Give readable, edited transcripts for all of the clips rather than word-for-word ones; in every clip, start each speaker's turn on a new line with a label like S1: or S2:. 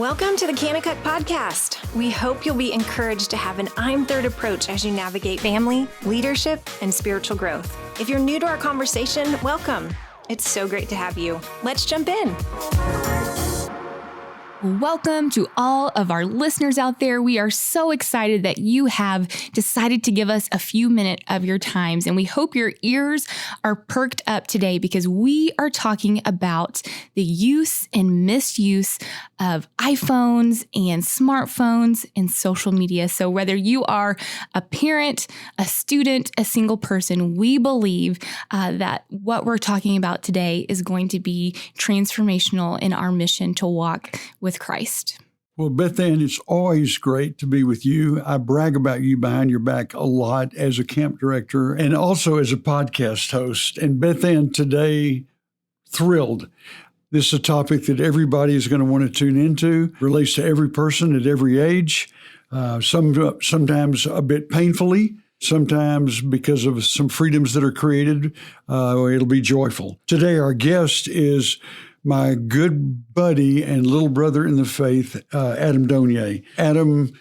S1: Welcome to the Kanakuk Podcast. We hope you'll be encouraged to have an I'm Third approach as you navigate family, leadership, and spiritual growth. If you're new to our conversation, welcome. It's so great to have you. Let's jump in.
S2: Welcome to all of our listeners out there. We are so excited that you have decided to give us a few minutes of your times, and we hope your ears are perked up today because we are talking about the use and misuse of iPhones and smartphones and social media. So whether you are a parent, a student, a single person, we believe that what we're talking about today is going to be transformational in our mission to walk with Christ.
S3: Well, Beth Ann, it's always great to be with you. I brag about you behind your back a lot as a camp director and also as a podcast host. And Beth Ann, today, thrilled. This is a topic that everybody is going to want to tune into, relates to every person at every age, sometimes a bit painfully, sometimes because of some freedoms that are created, it'll be joyful. Today, our guest is my good buddy and little brother in the faith, Adam Donyes. Adam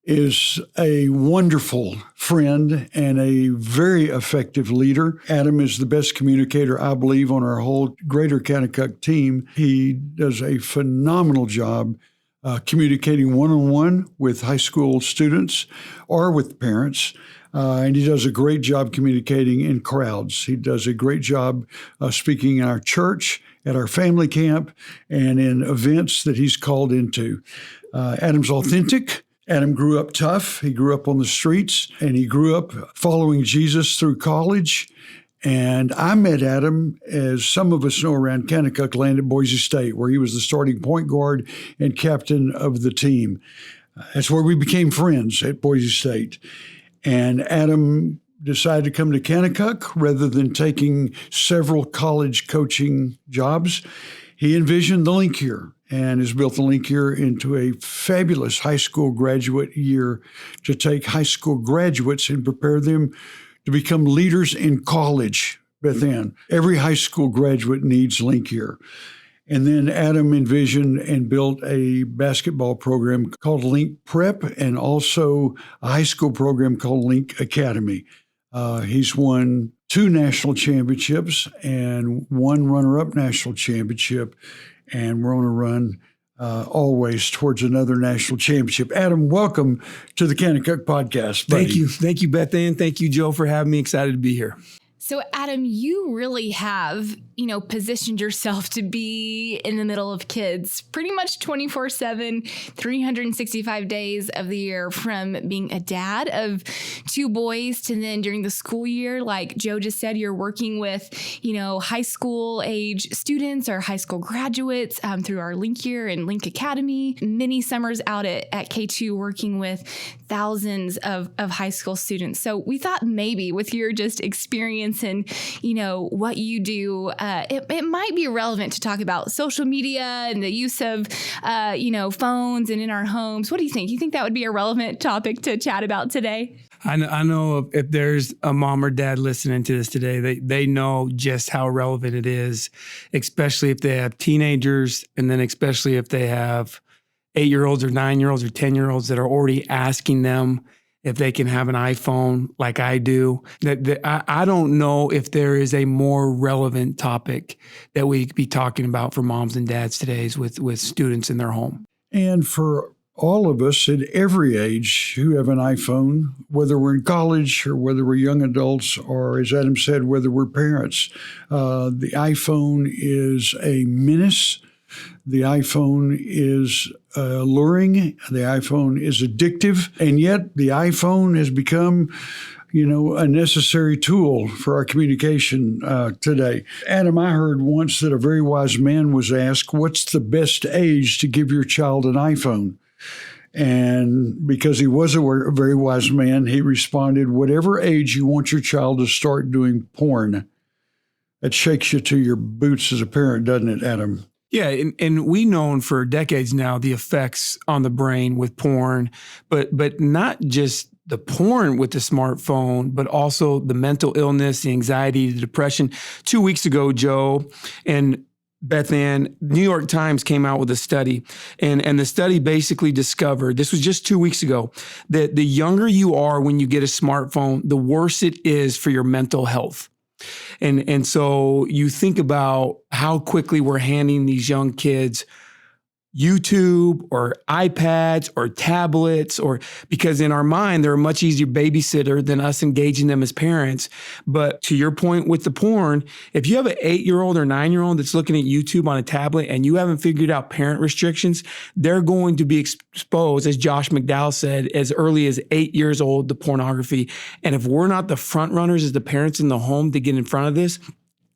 S3: is a wonderful friend and a very effective leader. Adam is the best communicator, I believe, on our whole Greater Kanakuk team. He does a phenomenal job communicating one-on-one with high school students or with parents. And he does a great job communicating in crowds. He does a great job speaking in our church, at our family camp, and in events that he's called into. Adam's authentic. Adam grew up tough. He grew up on the streets, and he grew up following Jesus through college. And I met Adam, as some of us know around Kanakuk land, at Boise State, where he was the starting point guard and captain of the team. That's where we became friends, at Boise State. And Adam decided to come to Kanakuk rather than taking several college coaching jobs. He envisioned the Link Year and has built the Link Year into a fabulous high school graduate year to take high school graduates and prepare them to become leaders in college. Beth Ann, every high school graduate needs Link Year. And then Adam envisioned and built a basketball program called Link Prep and also a high school program called Link Academy. He's won 2 national championships and 1 runner-up national championship, and we're on a run always towards another national championship. Adam, welcome to the Kanakuk Podcast, buddy.
S4: Thank you. Thank you, Beth Ann. Thank you, Joe, for having me. Excited to be here.
S2: So Adam, you really have, positioned yourself to be in the middle of kids pretty much 24/7, 365 days of the year, from being a dad of 2 boys to then during the school year, like Joe just said, you're working with, high school age students or high school graduates through our Link Year and Link Academy, many summers out at K2 working with thousands of high school students. So we thought maybe with your just experience and, what you do, it might be relevant to talk about social media and the use of, phones and in our homes. What do you think? You think that would be a relevant topic to chat about today?
S4: I know if there's a mom or dad listening to this today, they know just how relevant it is, especially if they have teenagers, and then especially if they have 8-year-olds or 9-year-olds or 10-year-olds that are already asking them if they can have an iPhone like I do. I don't know if there is a more relevant topic that we could be talking about for moms and dads today with students in their home.
S3: And for all of us at every age who have an iPhone, whether we're in college or whether we're young adults or, as Adam said, whether we're parents, the iPhone is a menace. The iPhone is alluring. The iPhone is addictive. And yet the iPhone has become, a necessary tool for our communication today. Adam, I heard once that a very wise man was asked, what's the best age to give your child an iPhone? And because he was a very wise man, he responded, whatever age you want your child to start doing porn. That shakes you to your boots as a parent, doesn't it, Adam?
S4: Yeah, and we've known for decades now the effects on the brain with porn, but not just the porn with the smartphone, but also the mental illness, the anxiety, the depression. 2 weeks ago, Joe, and Beth Ann, New York Times came out with a study, and the study basically discovered, this was just 2 weeks ago, that the younger you are when you get a smartphone, the worse it is for your mental health. And so you think about how quickly we're handing these young kids YouTube or iPads or tablets, or because in our mind, they're a much easier babysitter than us engaging them as parents. But to your point with the porn, if you have an 8-year-old or 9-year-old that's looking at YouTube on a tablet and you haven't figured out parent restrictions, they're going to be exposed, as Josh McDowell said, as early as 8 years old to pornography. And if we're not the front runners as the parents in the home to get in front of this,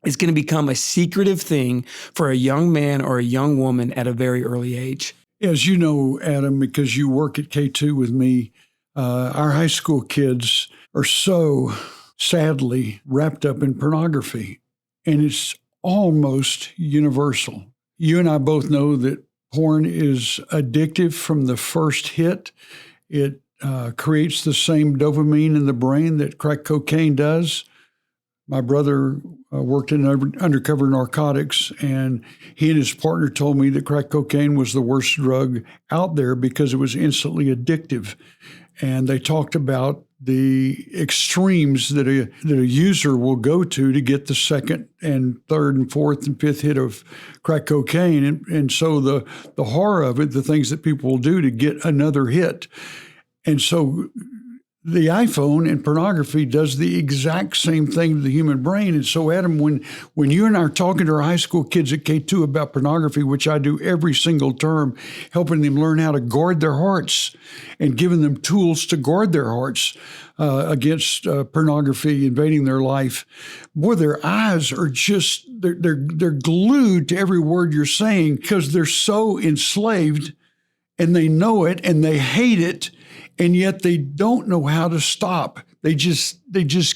S4: it's going to become a secretive thing for a young man or a young woman at a very early age.
S3: As you know, Adam, because you work at K2 with me, our high school kids are so sadly wrapped up in pornography, and it's almost universal. You and I both know that porn is addictive from the first hit. It creates the same dopamine in the brain that crack cocaine does. My brother worked in undercover narcotics, and he and his partner told me that crack cocaine was the worst drug out there because it was instantly addictive. And they talked about the extremes that a user will go to get the second and third and fourth and fifth hit of crack cocaine. And so the horror of it, the things that people will do to get another hit. And so the iPhone and pornography does the exact same thing to the human brain. And so, Adam, when you and I are talking to our high school kids at K2 about pornography, which I do every single term, helping them learn how to guard their hearts and giving them tools to guard their hearts against pornography invading their life, boy, their eyes are just, they're glued to every word you're saying because they're so enslaved, and they know it and they hate it. And yet they don't know how to stop. They just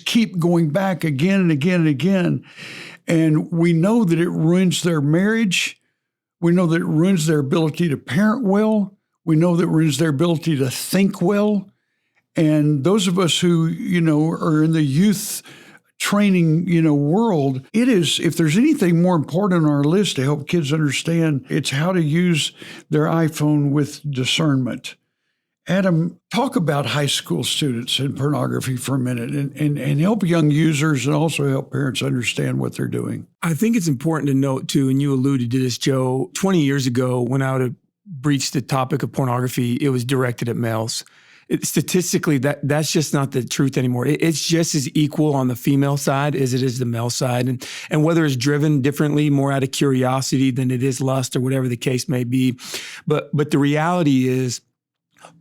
S3: keep going back again and again and again. And we know that it ruins their marriage. We know that it ruins their ability to parent well. We know that it ruins their ability to think well. And those of us who, are in the youth training, world, it is, if there's anything more important on our list to help kids understand, it's how to use their iPhone with discernment. Adam, talk about high school students and pornography for a minute and help young users and also help parents understand what they're doing.
S4: I think it's important to note, too, and you alluded to this, Joe, 20 years ago when I would have breached the topic of pornography, it was directed at males. Statistically, that's just not the truth anymore. It's just as equal on the female side as it is the male side. And whether it's driven differently, more out of curiosity than it is lust or whatever the case may be. But the reality is,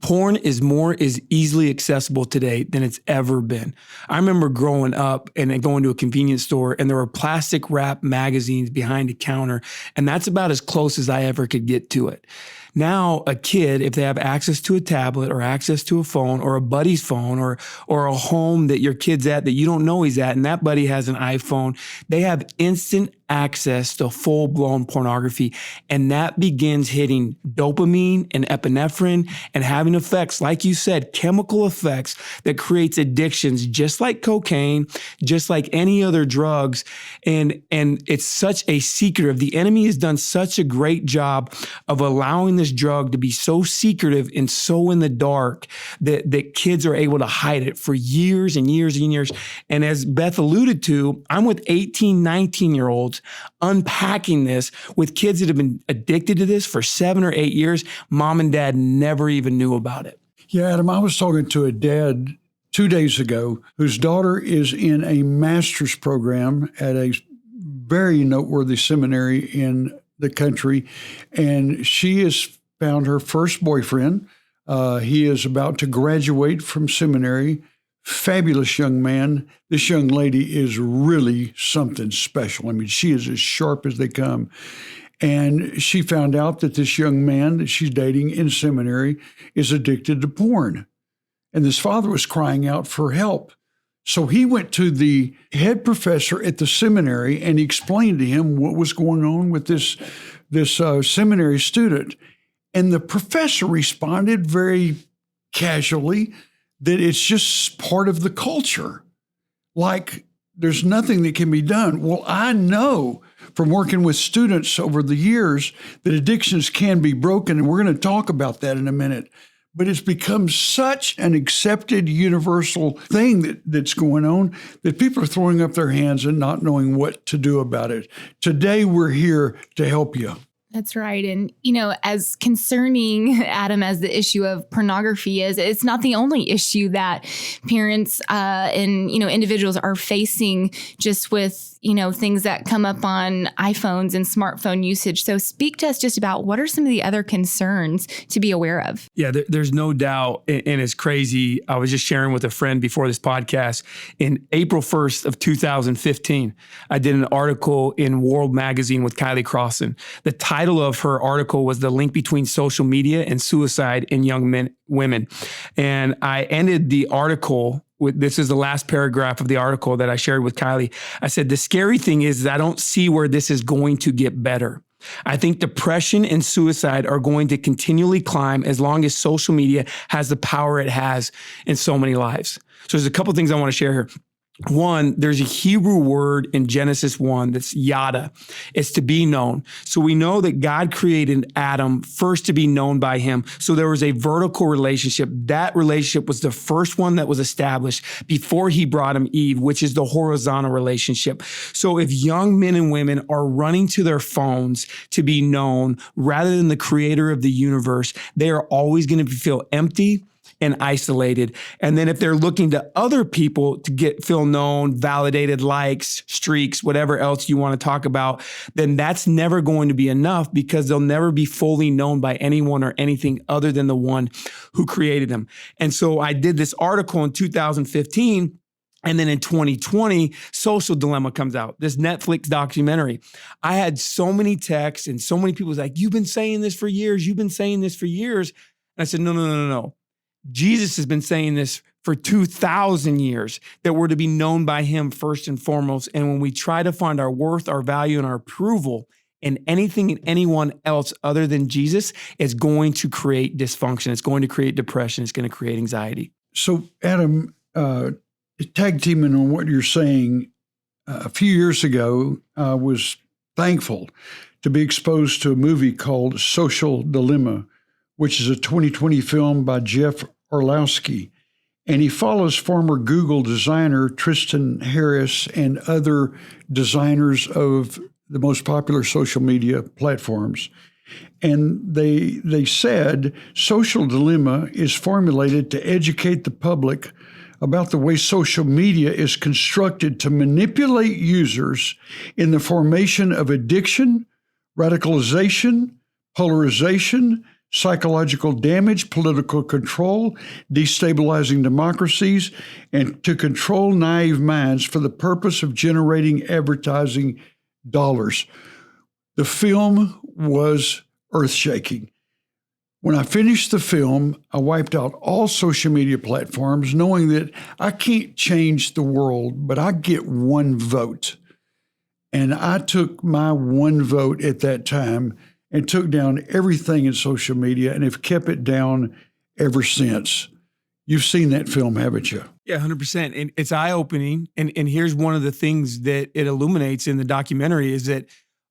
S4: porn is easily accessible today than it's ever been. I remember growing up and going to a convenience store, and there were plastic wrap magazines behind the counter, and that's about as close as I ever could get to it. Now, a kid, if they have access to a tablet or access to a phone or a buddy's phone or a home that your kid's at that you don't know he's at, and that buddy has an iPhone, they have instant access to full-blown pornography. And that begins hitting dopamine and epinephrine and having effects, like you said, chemical effects that creates addictions, just like cocaine, just like any other drugs. And it's such a secretive. The enemy has done such a great job of allowing this drug to be so secretive and so in the dark that kids are able to hide it for years and years and years. And as Beth alluded to, I'm with 18, 19-year-olds unpacking this with kids that have been addicted to this for 7 or 8 years. Mom and dad never even knew about it.
S3: Yeah, Adam, I was talking to a dad 2 days ago whose daughter is in a master's program at a very noteworthy seminary in the country, and she has found her first boyfriend. He is about to graduate from seminary. Fabulous young man. This young lady is really something special. I mean, she is as sharp as they come. And she found out that this young man that she's dating in seminary is addicted to porn. And this father was crying out for help. So he went to the head professor at the seminary and he explained to him what was going on with this seminary student. And the professor responded very casually that it's just part of the culture. Like there's nothing that can be done. Well, I know from working with students over the years that addictions can be broken. And we're going to talk about that in a minute. But it's become such an accepted universal thing that's going on that people are throwing up their hands and not knowing what to do about it. Today, we're here to help you.
S2: That's right. And, as concerning, Adam, as the issue of pornography is, it's not the only issue that parents and, individuals are facing just with, things that come up on iPhones and smartphone usage. So speak to us just about what are some of the other concerns to be aware of?
S4: Yeah, there's no doubt. And it's crazy. I was just sharing with a friend before this podcast. In April 1st of 2015, I did an article in World Magazine with Kylie Crossan. The title of her article was The Link Between Social Media and Suicide in Young Women. And I ended the article with, this is the last paragraph of the article that I shared with Kylie. I said, the scary thing is I don't see where this is going to get better. I think depression and suicide are going to continually climb as long as social media has the power it has in so many lives. So there's a couple of things I want to share here. One, there's a Hebrew word in Genesis 1 that's yada. It's to be known. So we know that God created Adam first to be known by him. So there was a vertical relationship. That relationship was the first one that was established before he brought him Eve, which is the horizontal relationship. So if young men and women are running to their phones to be known rather than the creator of the universe, they are always going to feel empty and isolated. And then if they're looking to other people to feel known, validated, likes, streaks, whatever else you want to talk about, then that's never going to be enough because they'll never be fully known by anyone or anything other than the one who created them. And so I did this article in 2015. And then in 2020, Social Dilemma comes out, this Netflix documentary. I had so many texts and so many people was like, you've been saying this for years. You've been saying this for years. And I said, no. Jesus has been saying this for 2,000 years, that we're to be known by him first and foremost. And when we try to find our worth, our value, and our approval in anything and anyone else other than Jesus, it's going to create dysfunction. It's going to create depression. It's going to create anxiety.
S3: So, Adam, tag teaming on what you're saying, a few years ago, I was thankful to be exposed to a movie called Social Dilemma, which is a 2020 film by Jeff Orlowski. And he follows former Google designer Tristan Harris and other designers of the most popular social media platforms. And they said Social Dilemma is formulated to educate the public about the way social media is constructed to manipulate users in the formation of addiction, radicalization, polarization, psychological damage, political control, destabilizing democracies, and to control naive minds for the purpose of generating advertising dollars. The film was earth-shaking. When I finished the film, I wiped out all social media platforms, knowing that I can't change the world, but I get one vote. And I took my one vote at that time and took down everything in social media and have kept it down ever since. You've seen that film, haven't you?
S4: Yeah, 100%. And it's eye-opening. And here's one of the things that it illuminates in the documentary is that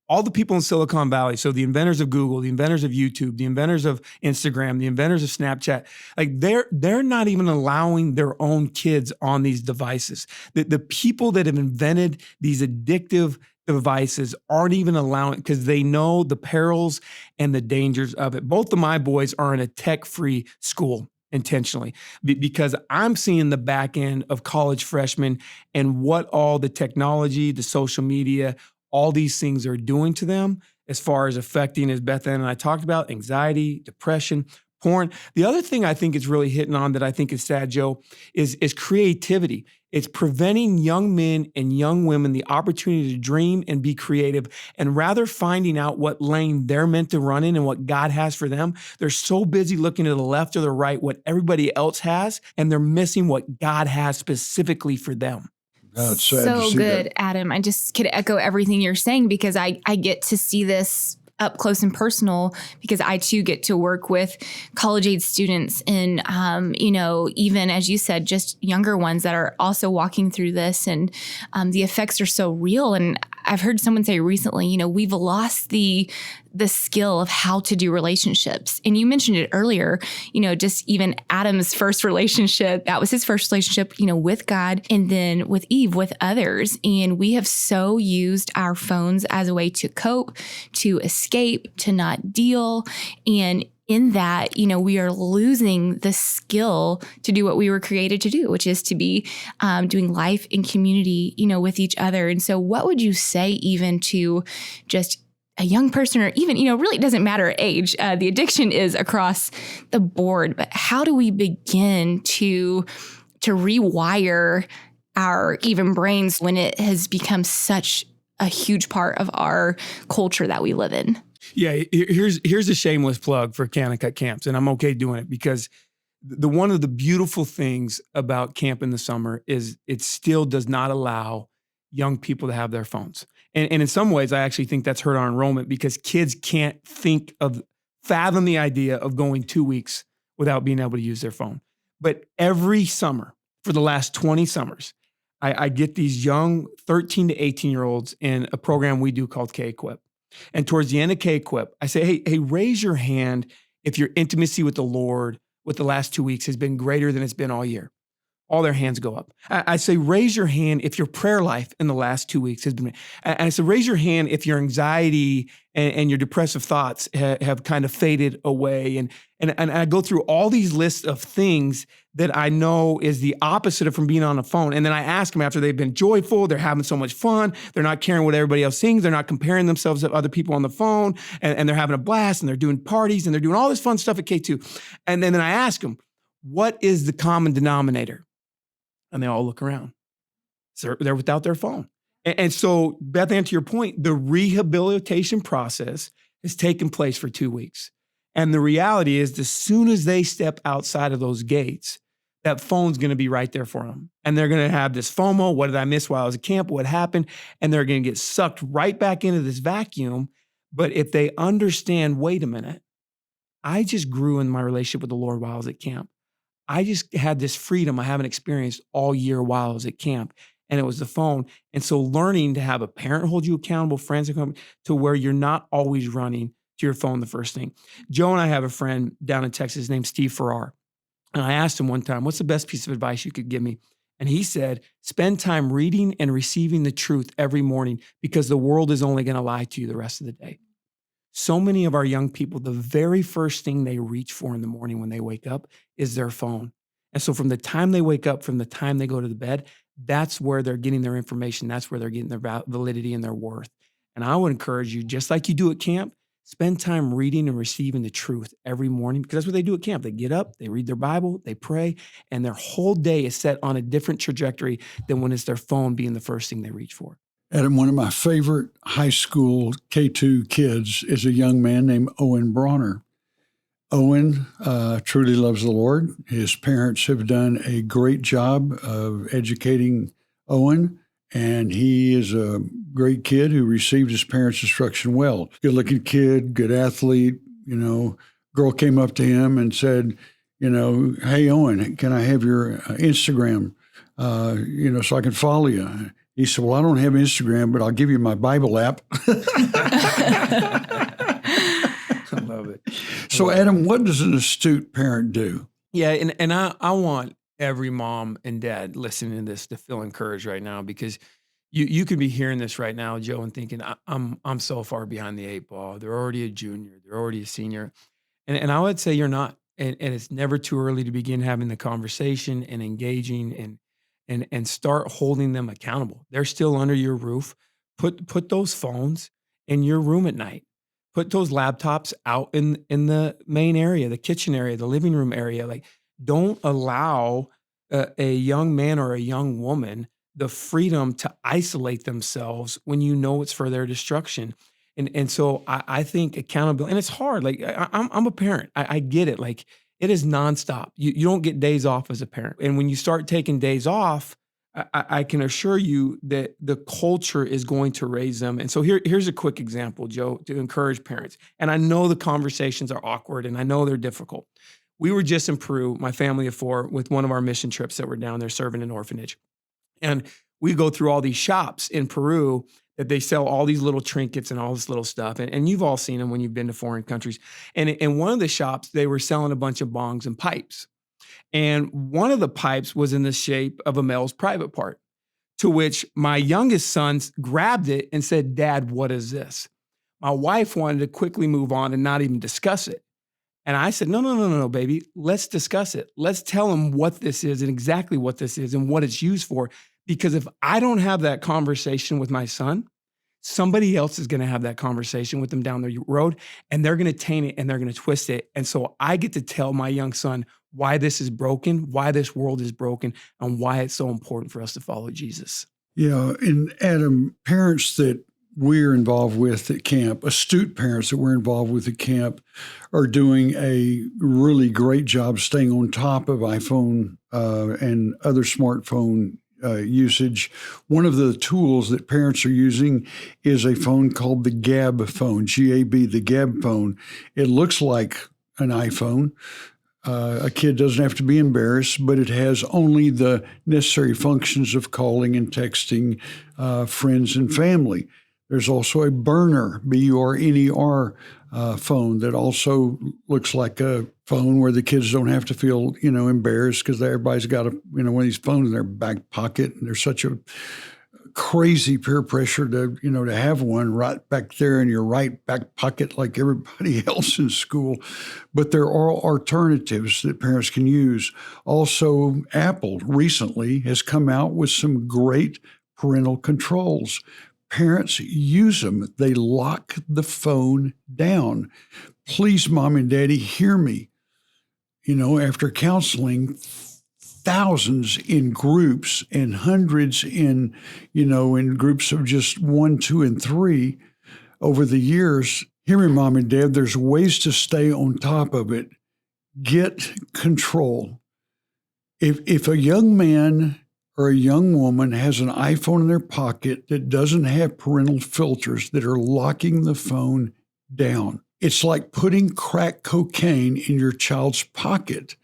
S4: all the people in Silicon Valley, so the inventors of Google, the inventors of YouTube, the inventors of Instagram, the inventors of Snapchat, like they're not even allowing their own kids on these devices. The people that have invented these addictive devices aren't even allowing, because they know the perils and the dangers of it. Both of my boys are in a tech-free school intentionally because I'm seeing the back end of college freshmen and what all the technology, the social media, all these things are doing to them as far as affecting, as Beth Ann and I talked about, anxiety, depression, porn. The other thing I think it's really hitting on that I think is sad, Joe, is creativity. It's preventing young men and young women the opportunity to dream and be creative, and rather finding out what lane they're meant to run in and what God has for them. They're so busy looking to the left or the right, what everybody else has, and they're missing what God has specifically for them.
S3: Oh, it's sad
S2: so
S3: to see
S2: good,
S3: that.
S2: Adam. I just could echo everything you're saying because I get to see this up close and personal because I too get to work with college age students and, even as you said, just younger ones that are also walking through this, and the effects are so real. And I've heard someone say recently, we've lost the skill of how to do relationships. And you mentioned it earlier, just even Adam's first relationship, that was his first relationship, with God, and then with Eve, with others. And we have so used our phones as a way to cope, to escape, to not deal. And in that, we are losing the skill to do what we were created to do, which is to be doing life in community, with each other. And so what would you say even to just a young person, or even, really it doesn't matter age, the addiction is across the board, but how do we begin to rewire our even brains when it has become such a huge part of our culture that we live in?
S4: Yeah, here's a shameless plug for Kanakuk camps, and I'm okay doing it because one of the beautiful things about camp in the summer is it still does not allow young people to have their phones. And in some ways, I actually think that's hurt our enrollment because kids can't fathom the idea of going 2 weeks without being able to use their phone. But every summer, for the last 20 summers, I get these young 13 to 18-year-olds in a program we do called K-Equip. And towards the end of K-Equip, I say, hey, raise your hand if your intimacy with the Lord with the last 2 weeks has been greater than it's been all year. All their hands go up. I say, raise your hand if your prayer life in the last 2 weeks has been, and I say, raise your hand if your anxiety and your depressive thoughts have kind of faded away. And I go through all these lists of things that I know is the opposite of from being on a phone. And then I ask them after they've been joyful, they're having so much fun, they're not caring what everybody else thinks, they're not comparing themselves to other people on the phone, and they're having a blast, and they're doing parties, and they're doing all this fun stuff at K2. And then I ask them, what is the common denominator? And they all look around. So they're without their phone. And so, Beth Ann, to your point, the rehabilitation process has taken place for 2 weeks. And the reality is, as soon as they step outside of those gates, that phone's going to be right there for them. And they're going to have this FOMO. What did I miss while I was at camp? What happened? And they're going to get sucked right back into this vacuum. But if they understand, wait a minute, I just grew in my relationship with the Lord while I was at camp. I just had this freedom I haven't experienced all year while I was at camp, and it was the phone. And so learning to have a parent hold you accountable, friends to where you're not always running to your phone the first thing. Joe and I have a friend down in Texas named Steve Farrar. And I asked him one time, what's the best piece of advice you could give me? And he said, spend time reading and receiving the truth every morning because the world is only going to lie to you the rest of the day. So many of our young people, the very first thing they reach for in the morning when they wake up is their phone. And so from the time they wake up, from the time they go to the bed, that's where they're getting their information. That's where they're getting their validity and their worth. And I would encourage you, just like you do at camp, spend time reading and receiving the truth every morning because that's what they do at camp. They get up, they read their Bible, they pray, and their whole day is set on a different trajectory than when it's their phone being the first thing they reach for.
S3: Adam, one of my favorite high school K2 kids is a young man named Owen Bronner. Owen truly loves the Lord. His parents have done a great job of educating Owen, and he is a great kid who received his parents' instruction well. Good-looking kid, good athlete. Girl came up to him and said, hey, Owen, can I have your Instagram, so I can follow you? He said, well, I don't have Instagram, but I'll give you my Bible app.
S4: I love it.
S3: So, Adam, what does an astute parent do?
S4: Yeah, and I want every mom and dad listening to this to feel encouraged right now because you could be hearing this right now, Joe, and thinking, I'm so far behind the 8 ball. They're already a junior. They're already a senior. And I would say you're not. And it's never too early to begin having the conversation and engaging and start holding them accountable. They're still under your roof. Put those phones in your room at night. Put those laptops out in the main area, the kitchen area, the living room area. Like, don't allow a young man or a young woman the freedom to isolate themselves when you know it's for their destruction. And so I think accountability, and it's hard. Like I'm a parent. I get it. Like it is nonstop. You don't get days off as a parent. And when you start taking days off, I can assure you that the culture is going to raise them. And so here's a quick example, Joe, to encourage parents. And I know the conversations are awkward and I know they're difficult. We were just in Peru, my family of 4, with one of our mission trips that were down there serving an orphanage. And we go through all these shops in Peru that they sell all these little trinkets and all this little stuff. And you've all seen them when you've been to foreign countries. And in one of the shops, they were selling a bunch of bongs and pipes. And one of the pipes was in the shape of a male's private part, to which my youngest son grabbed it and said, "Dad, what is this?" My wife wanted to quickly move on and not even discuss it. And I said, no, baby, let's discuss it. Let's tell him what this is and exactly what this is and what it's used for. Because if I don't have that conversation with my son, somebody else is going to have that conversation with them down the road, and they're going to taint it and they're going to twist it. And so I get to tell my young son why this is broken, why this world is broken, and why it's so important for us to follow Jesus.
S3: Yeah. And Adam, parents that we're involved with at camp, astute parents that we're involved with at camp, are doing a really great job staying on top of iPhone and other smartphone usage. One of the tools that parents are using is a phone called the Gab phone, G-A-B, the Gab phone. It looks like an iPhone. A kid doesn't have to be embarrassed, but it has only the necessary functions of calling and texting friends and family. There's also a burner, B-U-R-N-E-R phone that also looks like a phone where the kids don't have to feel, embarrassed because everybody's got one of these phones in their back pocket, and there's such a crazy peer pressure to have one right back there in your right back pocket like everybody else in school. But there are alternatives that parents can use. Also, Apple recently has come out with some great parental controls. Parents use them. They lock the phone down. Please, Mom and Daddy, hear me. After counseling thousands in groups and hundreds in groups of just 1, 2, and 3 over the years, hear me, Mom and Dad, there's ways to stay on top of it. Get control. If a young man or a young woman has an iPhone in their pocket that doesn't have parental filters that are locking the phone down, it's like putting crack cocaine in your child's pocket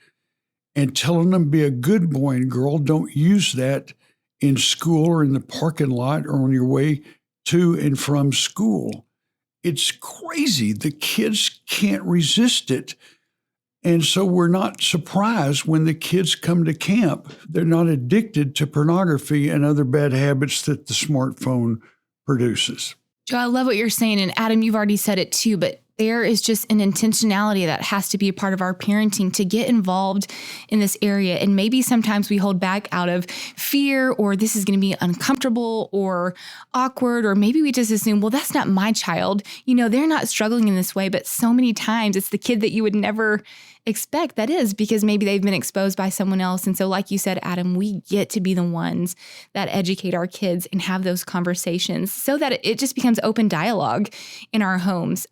S3: and telling them be a good boy and girl, don't use that in school or in the parking lot or on your way to and from school. It's crazy. The kids can't resist it. And so we're not surprised when the kids come to camp. They're not addicted to pornography and other bad habits that the smartphone produces.
S2: Joe, I love what you're saying. And Adam, you've already said it too, but there is just an intentionality that has to be a part of our parenting to get involved in this area. And maybe sometimes we hold back out of fear, or this is going to be uncomfortable or awkward, or maybe we just assume, well, that's not my child. They're not struggling in this way. But so many times it's the kid that you would never expect that is, because maybe they've been exposed by someone else. And so like you said, Adam, we get to be the ones that educate our kids and have those conversations so that it just becomes open dialogue in our homes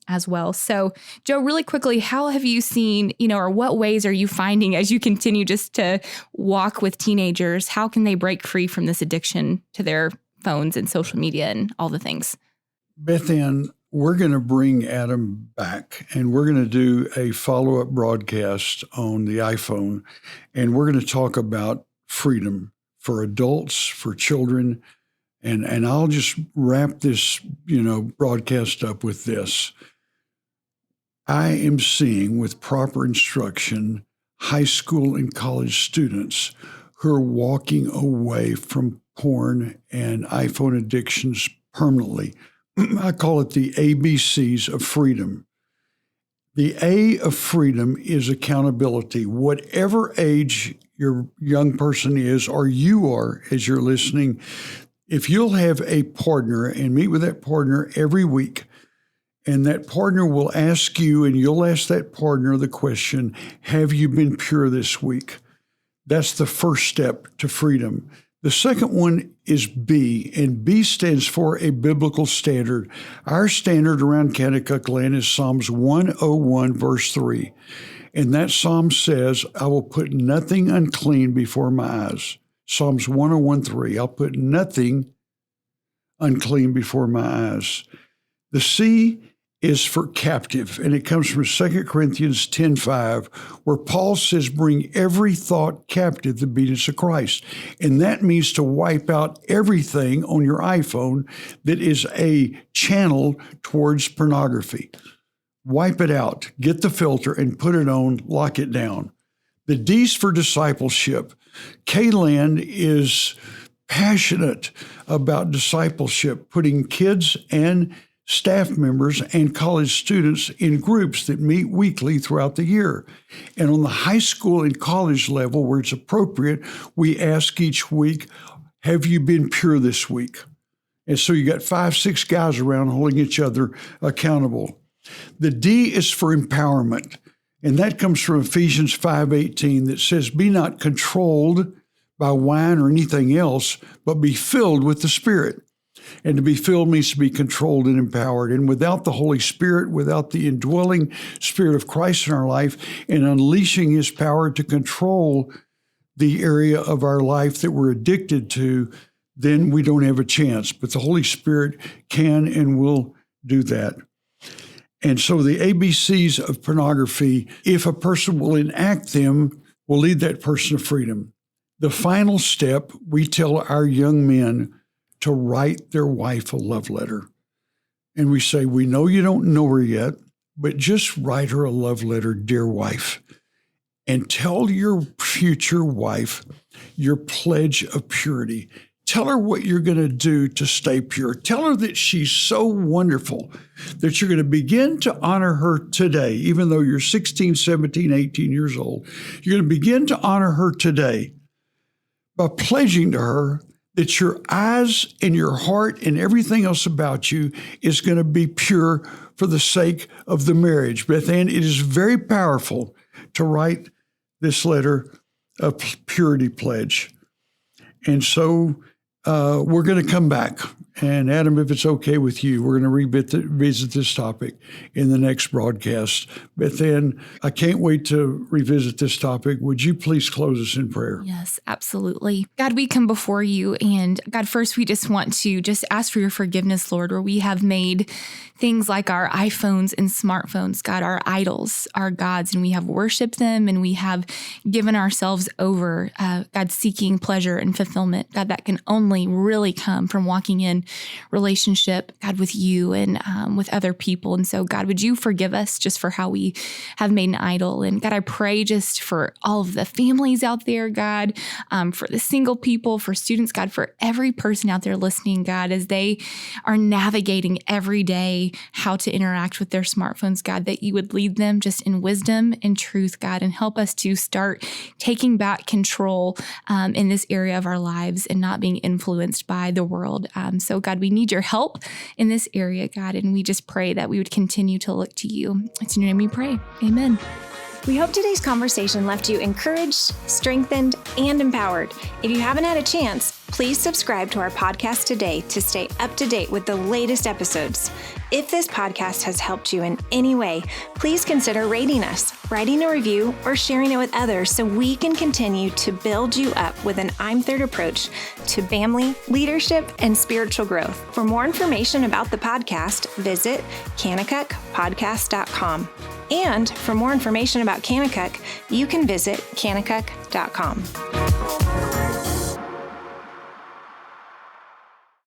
S2: as well. So Joe, really quickly, how have you seen, or what ways are you finding as you continue just to walk with teenagers? How can they break free from this addiction to their phones and social media and all the things?
S3: Beth Ann, we're going to bring Adam back, and we're going to do a follow-up broadcast on the iPhone, and we're going to talk about freedom for adults, for children, and I'll just wrap this, broadcast up with this. I am seeing, with proper instruction, high school and college students who are walking away from porn and iPhone addictions permanently. I call it the ABCs of freedom. The A of freedom is accountability. Whatever age your young person is, or you are as you're listening, if you'll have a partner and meet with that partner every week, and that partner will ask you, and you'll ask that partner the question, have you been pure this week? That's the first step to freedom. The second one is B, and B stands for a biblical standard. Our standard around Kanakuk land is Psalms 101, verse 3. And that psalm says, I will put nothing unclean before my eyes. Psalms 101:3. I'll put nothing unclean before my eyes. The C is for captive, and it comes from 2 Corinthians 10:5, where Paul says, bring every thought captive to the obedience of Christ. And that means to wipe out everything on your iPhone that is a channel towards pornography. Wipe it out, get the filter and put it on, lock it down. The D's for discipleship. Kaylan is passionate about discipleship, putting kids and staff members and college students in groups that meet weekly throughout the year. And on the high school and college level, where it's appropriate, we ask each week, have you been pure this week? And so you got 5, 6 guys around holding each other accountable. The D is for empowerment. And that comes from Ephesians 5:18 that says, be not controlled by wine or anything else, but be filled with the Spirit. And to be filled means to be controlled and empowered. And without the Holy Spirit, without the indwelling Spirit of Christ in our life and unleashing His power to control the area of our life that we're addicted to, then we don't have a chance. But the Holy Spirit can and will do that. And so the ABCs of pornography, if a person will enact them, will lead that person to freedom. The final step, we tell our young men to write their wife a love letter. And we say, we know you don't know her yet, but just write her a love letter, dear wife, and tell your future wife your pledge of purity. Tell her what you're going to do to stay pure. Tell her that she's so wonderful that you're going to begin to honor her today, even though you're 16, 17, 18 years old. You're going to begin to honor her today by pledging to her that your eyes and your heart and everything else about you is going to be pure for the sake of the marriage. Beth Ann, it is very powerful to write this letter of purity pledge. And so we're going to come back. And Adam, if it's okay with you, we're going to revisit this topic in the next broadcast. Beth Ann, I can't wait to revisit this topic. Would you please close us in prayer?
S2: Yes, absolutely. God, we come before you, and God, first we just want to just ask for your forgiveness, Lord, where we have made things like our iPhones and smartphones, God, our idols, our gods, and we have worshiped them, and we have given ourselves over, God, seeking pleasure and fulfillment, God, that can only really come from walking in relationship, God, with you and with other people. And so, God, would you forgive us just for how we have made an idol? And God, I pray just for all of the families out there, God, for the single people, for students, God, for every person out there listening, God, as they are navigating every day how to interact with their smartphones, God, that you would lead them just in wisdom and truth, God, and help us to start taking back control in this area of our lives and not being influenced by the world. So, God, we need your help in this area, God, and we just pray that we would continue to look to you. It's in your name we pray. Amen.
S1: We hope today's conversation left you encouraged, strengthened, and empowered. If you haven't had a chance, please subscribe to our podcast today to stay up to date with the latest episodes. If this podcast has helped you in any way, please consider rating us, writing a review, or sharing it with others so we can continue to build you up with an I'm Third approach to family, leadership, and spiritual growth. For more information about the podcast, visit kanakukpodcast.com. And for more information about Kanakuk, you can visit kanakuk.com.